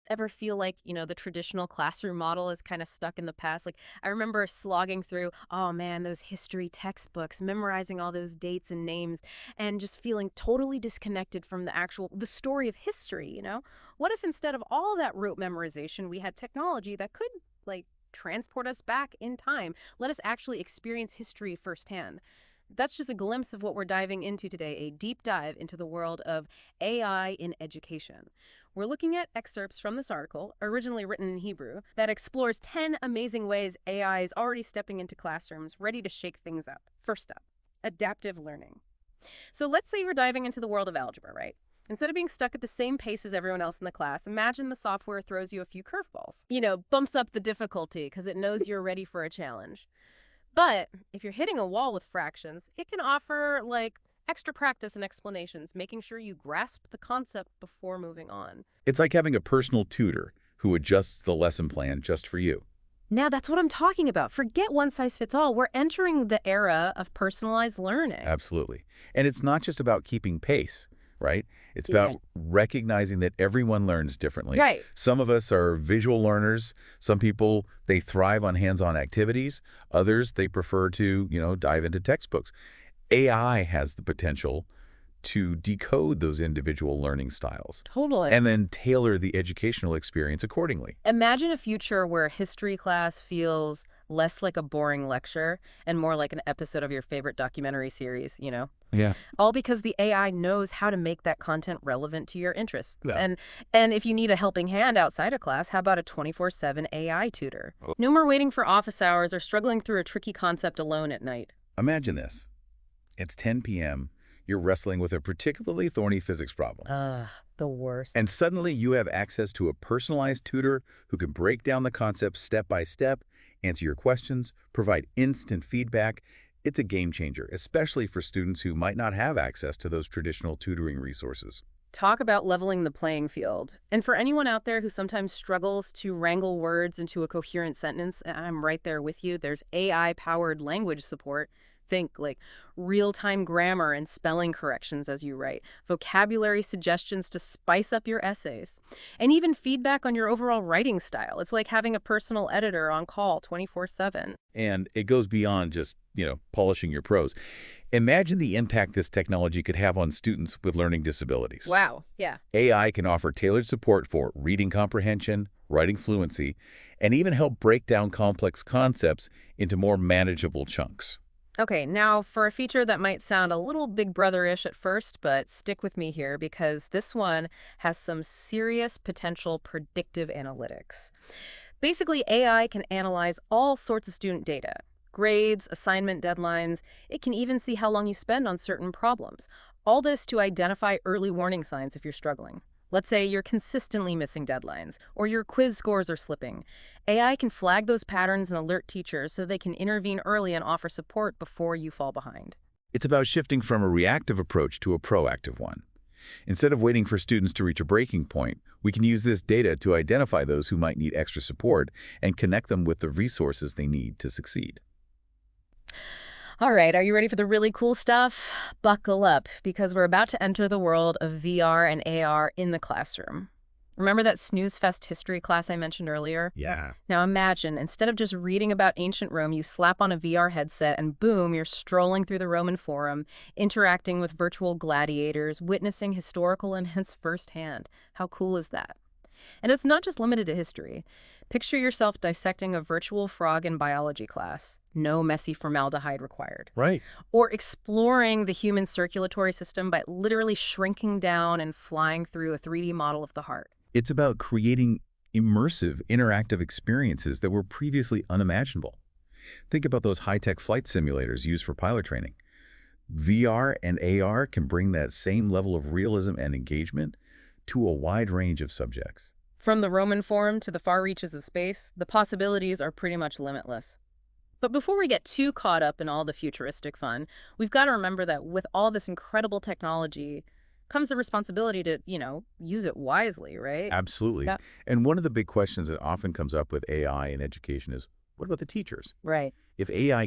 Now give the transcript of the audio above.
Ever feel like, the traditional classroom model is kind of stuck in the past? Like, I remember slogging through, oh man, those history textbooks, memorizing all those dates and names, and just feeling totally disconnected from the story of history? What if instead of all that rote memorization, we had technology that could, like, transport us back in time, let us actually experience history firsthand? That's just a glimpse of what we're diving into today, a deep dive into the world of AI in education. We're looking at excerpts from this article, originally written in Hebrew, that explores 10 amazing ways AI is already stepping into classrooms, ready to shake things up. First up, adaptive learning. So let's say you're diving into the world of algebra, right? Instead of being stuck at the same pace as everyone else in the class, imagine the software throws you a few curveballs. Bumps up the difficulty because it knows you're ready for a challenge. But if you're hitting a wall with fractions, it can offer, like, extra practice and explanations, making sure you grasp the concept before moving on. It's like having a personal tutor who adjusts the lesson plan just for you. Now, that's what I'm talking about. Forget one size fits all. We're entering the era of personalized learning. Absolutely. And it's not just about keeping pace, right? It's Yeah. about recognizing that everyone learns differently. Right. Some of us are visual learners. Some people, they thrive on hands-on activities. Others, they prefer to, dive into textbooks. AI has the potential to decode those individual learning styles Totally. and then tailor the educational experience accordingly. Imagine a future where history class feels less like a boring lecture and more like an episode of your favorite documentary series. Yeah. All because the AI knows how to make that content relevant to your interests. Yeah. And if you need a helping hand outside of class, how about a 24/7 AI tutor? Oh. No more waiting for office hours or struggling through a tricky concept alone at night. Imagine this. It's 10 p.m. You're wrestling with a particularly thorny physics problem. The worst. And suddenly you have access to a personalized tutor who can break down the concept step by step, answer your questions, provide instant feedback. It's a game changer, especially for students who might not have access to those traditional tutoring resources. Talk about leveling the playing field. And for anyone out there who sometimes struggles to wrangle words into a coherent sentence, I'm right there with you. There's AI-powered language support. Think like real-time grammar and spelling corrections as you write, vocabulary suggestions to spice up your essays, and even feedback on your overall writing style. It's like having a personal editor on call 24/7. And it goes beyond just, polishing your prose. Imagine the impact this technology could have on students with learning disabilities. Wow, yeah. AI can offer tailored support for reading comprehension, writing fluency, and even help break down complex concepts into more manageable chunks. Okay, now for a feature that might sound a little Big Brother-ish at first, but stick with me here because this one has some serious potential predictive analytics. Basically, AI can analyze all sorts of student data, grades, assignment deadlines. It can even see how long you spend on certain problems. All this to identify early warning signs if you're struggling. Let's say you're consistently missing deadlines, or your quiz scores are slipping. AI can flag those patterns and alert teachers so they can intervene early and offer support before you fall behind. It's about shifting from a reactive approach to a proactive one. Instead of waiting for students to reach a breaking point, we can use this data to identify those who might need extra support and connect them with the resources they need to succeed. All right, are you ready for the really cool stuff? Buckle up, because we're about to enter the world of VR and AR in the classroom. Remember that snooze fest history class I mentioned earlier? Yeah. Now imagine, instead of just reading about ancient Rome, you slap on a VR headset and boom, you're strolling through the Roman Forum, interacting with virtual gladiators, witnessing historical events firsthand. How cool is that? And it's not just limited to history. Picture yourself dissecting a virtual frog in biology class. No messy formaldehyde required. Right. Or exploring the human circulatory system by literally shrinking down and flying through a 3D model of the heart. It's about creating immersive, interactive experiences that were previously unimaginable. Think about those high-tech flight simulators used for pilot training. VR and AR can bring that same level of realism and engagement to a wide range of subjects. From the Roman Forum to the far reaches of space, the possibilities are pretty much limitless. But before we get too caught up in all the futuristic fun, we've got to remember that with all this incredible technology comes the responsibility to, use it wisely, right? Absolutely. Yeah. And one of the big questions that often comes up with AI in education is, what about the teachers? Right. If AI